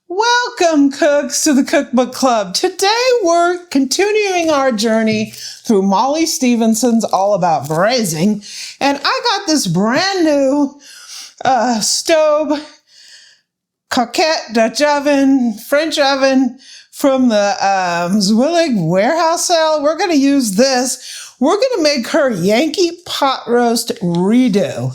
Welcome, cooks, to the Cookbook Club. Today, we're continuing our journey through Molly Stevenson's All About Braising. And I got this brand new Staub Cocotte Dutch Oven, French oven from the Zwillig warehouse sale. We're going to use this. We're going to make her Yankee Pot Roast redo.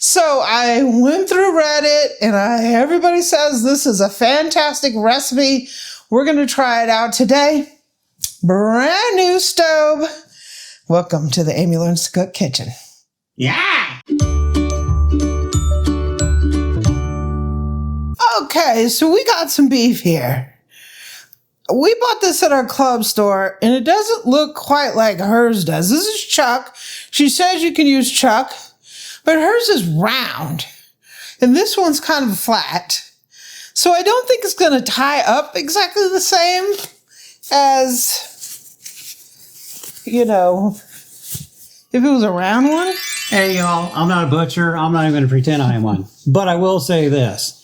So I went through Reddit and everybody says this is a fantastic recipe. We're going to try it out today. Brand new stove. Welcome to the Amy Learns to Cook kitchen. Yeah! Okay, so we got some beef here. We bought this at our club store, and it doesn't look quite like hers does. This is chuck. She says you can use chuck, but hers is round, and this one's kind of flat. So I don't think it's going to tie up exactly the same as, you know, if it was a round one. Hey, y'all, I'm not a butcher. I'm not even going to pretend I am one. But I will say this.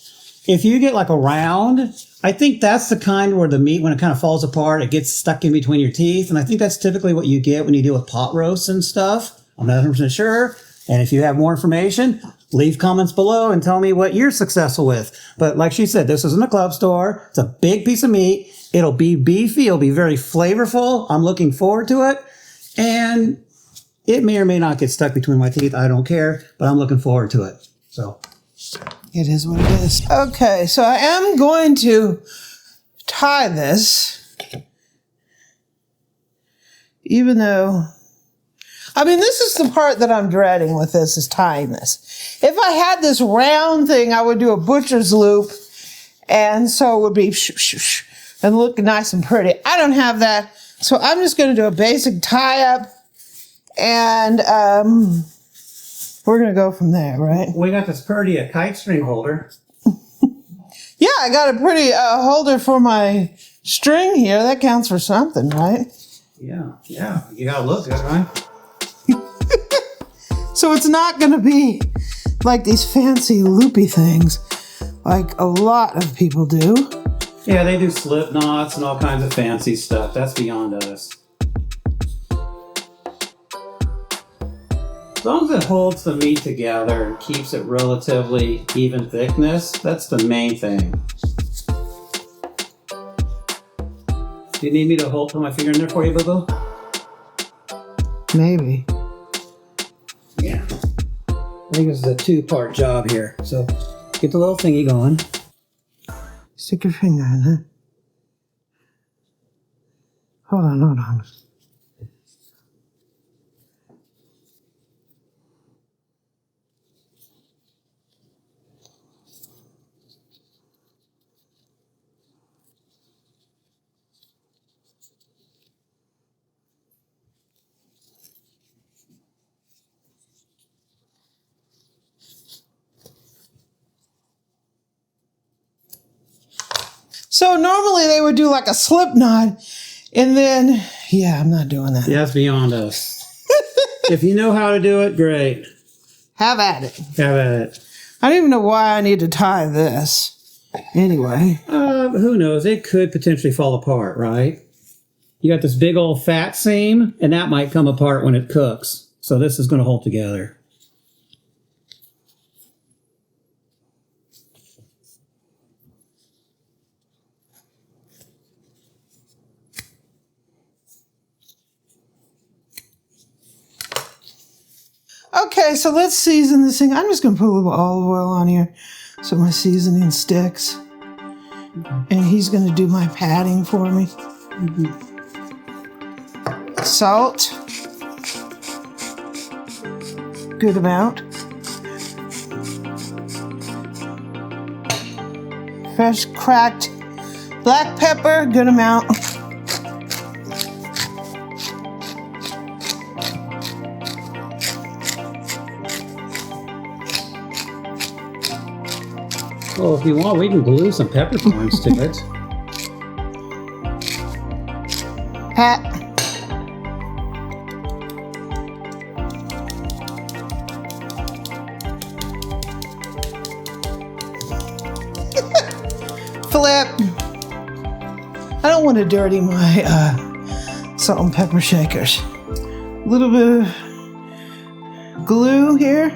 If you get like a round, I think that's the kind where the meat, when it kind of falls apart, it gets stuck in between your teeth. And I think that's typically what you get when you deal with pot roasts and stuff. I'm not 100% sure. And if you have more information, leave comments below and tell me what you're successful with. But like she said, this is in a club store. It's a big piece of meat. It'll be beefy. It'll be very flavorful. I'm looking forward to it. And it may or may not get stuck between my teeth. I don't care, but I'm looking forward to it. So it is what it is. Okay, so I am going to tie this, even though, I mean, this is the part that I'm dreading with this, is tying this. If I had this round thing, I would do a butcher's loop, and so it would be and look nice and pretty. I don't have that, so I'm just going to do a basic tie-up, and we're going to go from there, right? we got this pretty kite string holder. Yeah, I got a pretty holder for my string here. That counts for something, right? Yeah. You got to look good, right? So it's not going to be like these fancy loopy things like a lot of people do. Yeah, they do slip knots and all kinds of fancy stuff. That's beyond us. As long as it holds the meat together and keeps it relatively even thickness, that's the main thing. Do you need me to put my finger in there for you, Boo-Boo? Maybe. Yeah. I think this is a two-part job here. So get the little thingy going. Stick your finger in it. Hold on. So normally they would do like a slip knot, and then, yeah, I'm not doing that. Yeah, that's beyond us. If you know how to do it, great. Have at it. Have at it. I don't even know why I need to tie this. Anyway. Who knows? It could potentially fall apart, right? You got this big old fat seam, and that might come apart when it cooks. So this is going to hold together. Okay, so let's season this thing. I'm just going to put a little olive oil on here so my seasoning sticks. And he's going to do my patting for me. Salt. Good amount. Fresh cracked black pepper, good amount. Well, if you want, we can glue some peppercorns to it. Pat. Yep. I don't want to dirty my salt and pepper shakers. A little bit of glue here.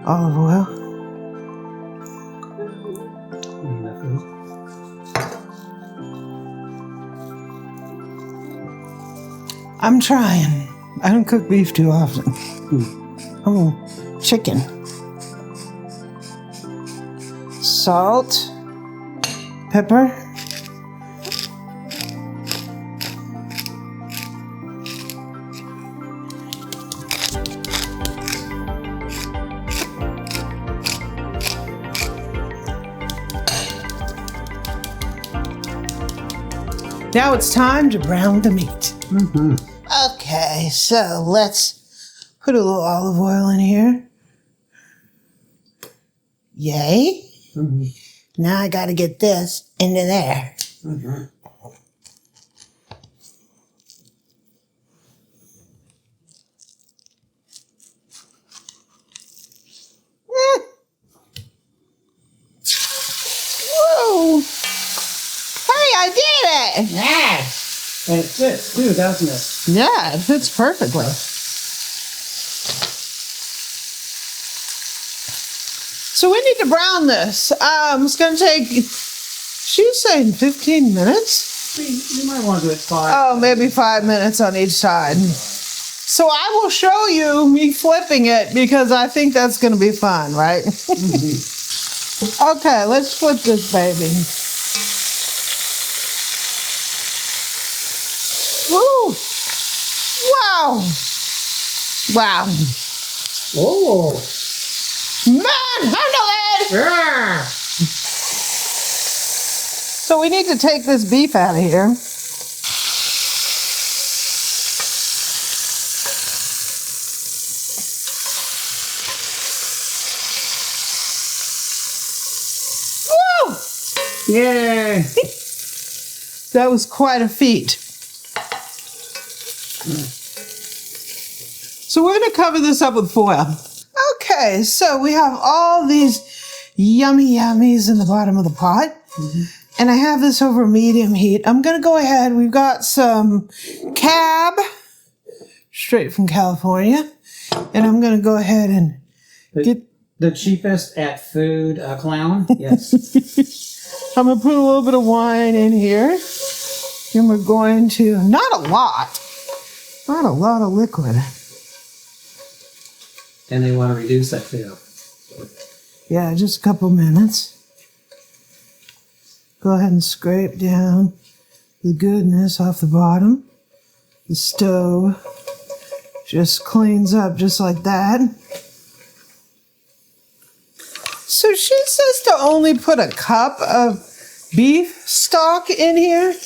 Olive oil. I'm trying. I don't cook beef too often. Oh, chicken. Salt. Pepper. Now it's time to brown the meat. Mm-hmm. Okay, so let's put a little olive oil in here. Yay. Mm-hmm. Now I got to get this into there. Mm-hmm. Whoa. Hey, I did it. Yeah. And it fits too, doesn't it? Yeah, it fits perfectly. So we need to brown this. It's going to take, she's saying 15 minutes? You might want to do it 5. Oh, maybe 5 minutes on each side. So I will show you me flipping it because I think that's going to be fun, right? Mm-hmm. Okay, let's flip this baby. Woo! Wow! Wow. Oh! Man, handle it! Yeah! So we need to take this beef out of here. Woo! Yay! That was quite a feat. So we're going to cover this up with foil. Okay, so we have all these yummy yummies in the bottom of the pot. Mm-hmm. And I have this over medium heat. I'm going to go ahead. We've got some cab, straight from California. And I'm going to go ahead and get... The cheapest at food clown? Yes. I'm going to put a little bit of wine in here. And we're going to... Not a lot of liquid. And they want to reduce that too. Yeah, just a couple minutes. Go ahead and scrape down the goodness off the bottom. The stove just cleans up just like that. So she says to only put a cup of beef stock in here.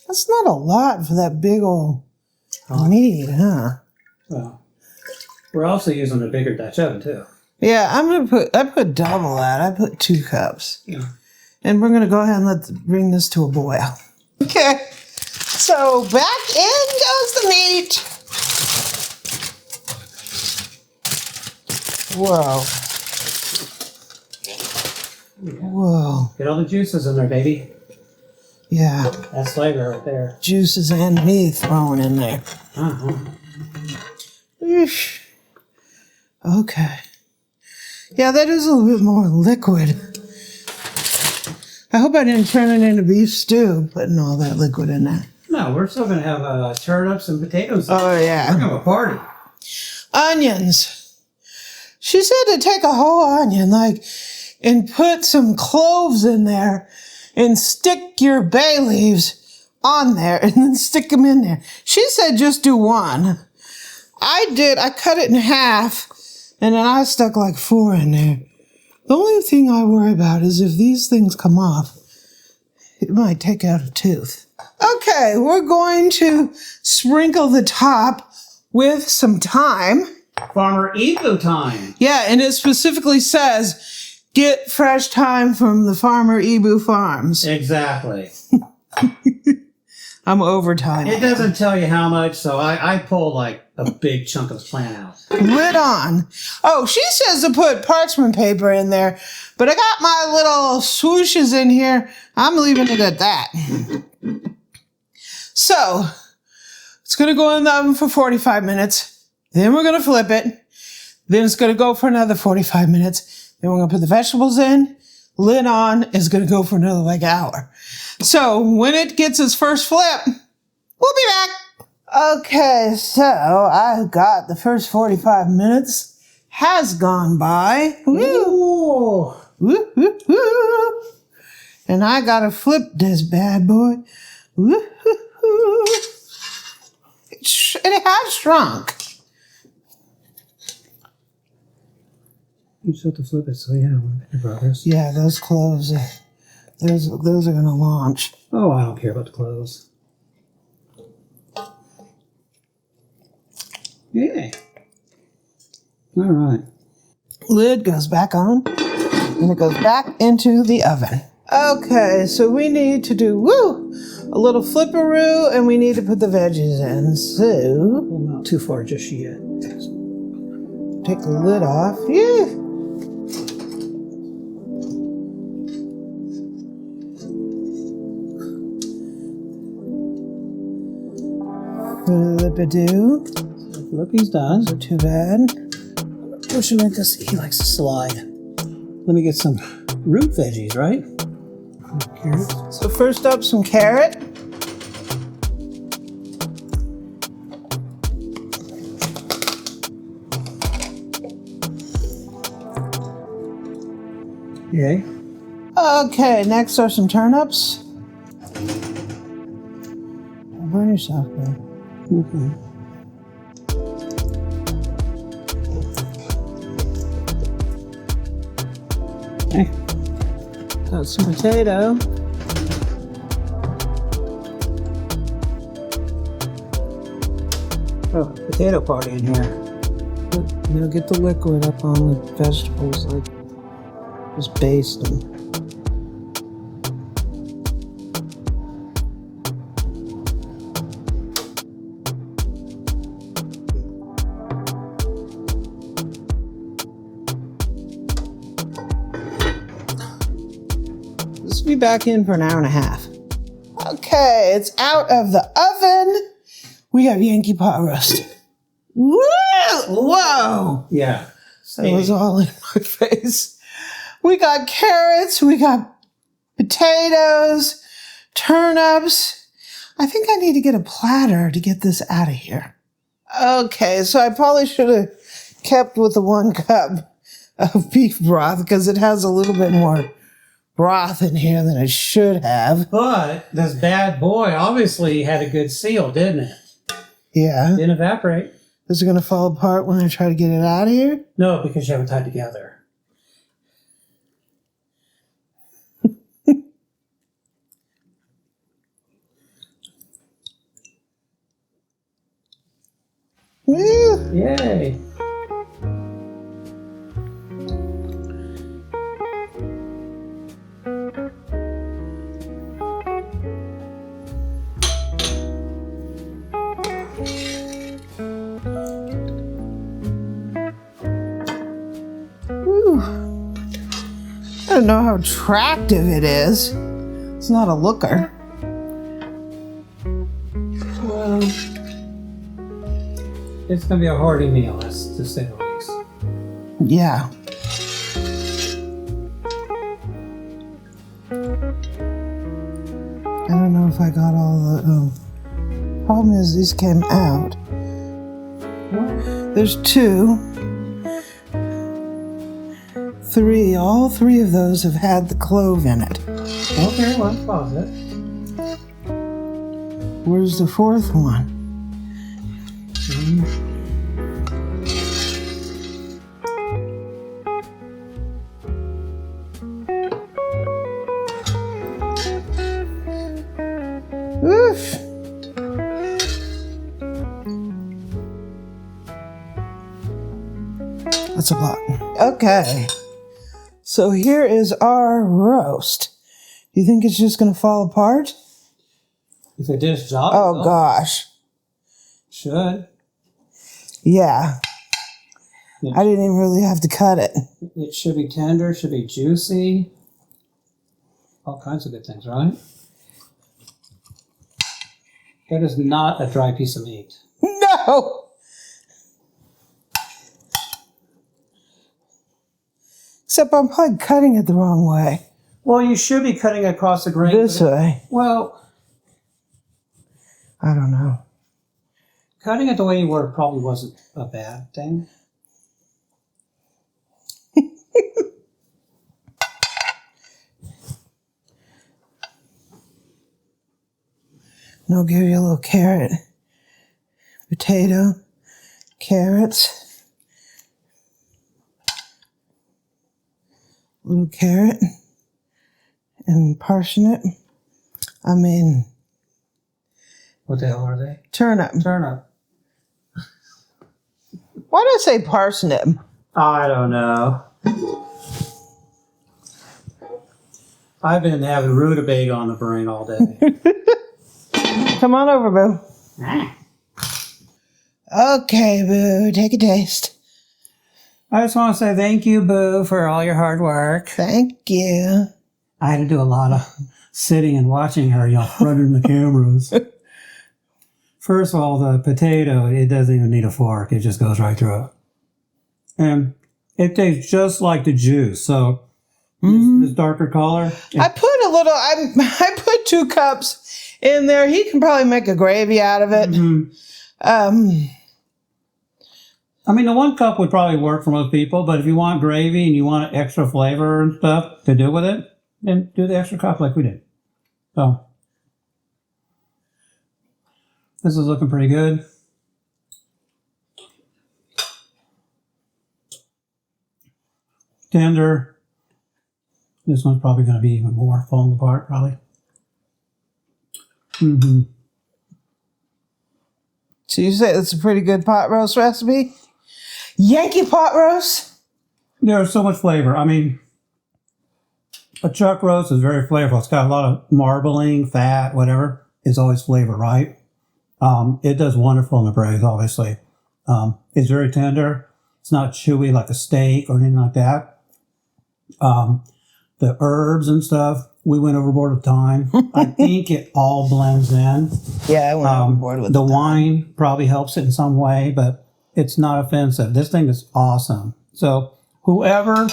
That's not a lot for that big old meat, huh? Well, we're also using a bigger Dutch oven too. Yeah, I put double that. I put 2 cups. Yeah. And we're going to go ahead and bring this to a boil. Okay. So back in goes the meat. Whoa. Whoa. Get all the juices in there, baby. Yeah. That's flavor right there. Juices and meat thrown in there. Uh-huh. Eesh. Okay. Yeah, that is a little bit more liquid. I hope I didn't turn it into beef stew, putting all that liquid in there. No, we're still going to have turnips and potatoes. Oh, yeah. We're going to have a party. Onions. She said to take a whole onion, and put some cloves in there and stick your bay leaves on there and then stick them in there. She said just do 1. I cut it in half and then I stuck 4 in there. The only thing I worry about is if these things come off, it might take out a tooth. Okay, we're going to sprinkle the top with some thyme. Farmer Evo time. Yeah, and it specifically says, get fresh thyme from the Farmer Ebu Farms. Exactly. I'm over time. It doesn't tell you how much, so I pull a big chunk of plant out. Lid on. Oh, she says to put parchment paper in there, but I got my little swooshes in here. I'm leaving it at that. So, it's going to go in the oven for 45 minutes. Then we're going to flip it. Then it's going to go for another 45 minutes. Then we're going to put the vegetables in. Lid on is going to go for another like hour. So, when it gets its first flip, we'll be back. Okay, so I got the first 45 minutes has gone by. Woo! Woo, woo, woo. And I gotta flip this bad boy. Woo, woo, woo. It has shrunk. You just have to flip it, so yeah, your progress. Yeah, those cloves, those are gonna launch. Oh, I don't care about the clothes. Yeah. All right. Lid goes back on, and it goes back into the oven. Okay, so we need to do, a little flipperoo, and we need to put the veggies in. So, Well, not too far just yet. take the lid off. Yeah. Flip-a-doo. Flippy's done. Not too bad. Push him into, he likes to slide. Let me get some root veggies, right? Carrots. So first up, some carrot. Yay. Okay, next are some turnips. Don't burn yourself, man. Okay. Okay. Got some potato. Oh, potato party in here. Now get the liquid up on the vegetables, like just baste them. This will be back in for an hour and a half. Okay, it's out of the oven. We have Yankee Pot Roast. Woo! Whoa! Yeah. That was all in my face. We got carrots, we got potatoes, turnips. I think I need to get a platter to get this out of here. Okay, so I probably should have kept with the 1 cup of beef broth because it has a little bit more broth in here than it should have. But this bad boy obviously had a good seal, didn't it? Yeah. Didn't evaporate. Is it going to fall apart when I try to get it out of here? No, because you have it tied together. Woo! Yay. Woo. I don't know how attractive it is. It's not a looker. Well, it's going to be a hearty meal, that's to say the least. Yeah. I don't know if I got all the... problem is these came out. What? There's 2. 3. All 3 of those have had the clove in it. Okay, well, pause it. Where's the 4th one? Oof. That's a lot. Okay. So here is our roast. You think it's just going to fall apart? If it did its job, Oh, gosh. should. Yeah. I didn't even really have to cut it. It should be tender, should be juicy. All kinds of good things, right? That is not a dry piece of meat. No! Except I'm probably cutting it the wrong way. Well, you should be cutting across the grain. This way. Well, I don't know. cutting it the way you were probably wasn't a bad thing. And I'll give you a little carrot, potato, carrots, little carrot, and parsnip. I mean, What the hell are they? turnip. Turnip. Why did I say parsnip? I don't know. I've been having rutabaga on the brain all day. Come on over, Boo. Okay, Boo, take a taste. I just want to say thank you, Boo, for all your hard work. Thank you. I had to do a lot of sitting and watching her, running the cameras. First of all, the potato, it doesn't even need a fork. It just goes right through it. And it tastes just like the juice. So this darker color. I put a little, I put 2 cups in there. He can probably make a gravy out of it. I mean, the 1 cup would probably work for most people, but if you want gravy and you want extra flavor and stuff to do with it, then do the extra cup like we did. So, this is looking pretty good. Tender. This one's probably going to be even more falling apart, probably. So you say it's a pretty good pot roast recipe? Yankee pot roast? There's so much flavor. I mean, a chuck roast is very flavorful. It's got a lot of marbling, fat, whatever. It's always flavor, right? It does wonderful in the braise, obviously. It's very tender. It's not chewy like a steak or anything like that. The herbs and stuff, we went overboard with thyme. I think it all blends in. Yeah, I went overboard with the wine probably helps it in some way, but it's not offensive. This thing is awesome. So whoever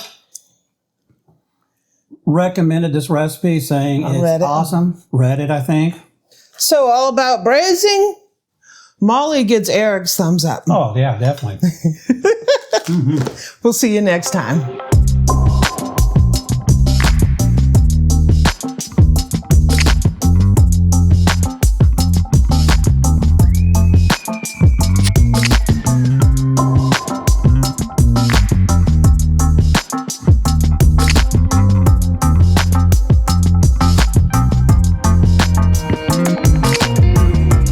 recommended this recipe saying it's awesome, read it, I think. So all about braising, Molly gets Eric's thumbs up. Oh, yeah, definitely. We'll see you next time.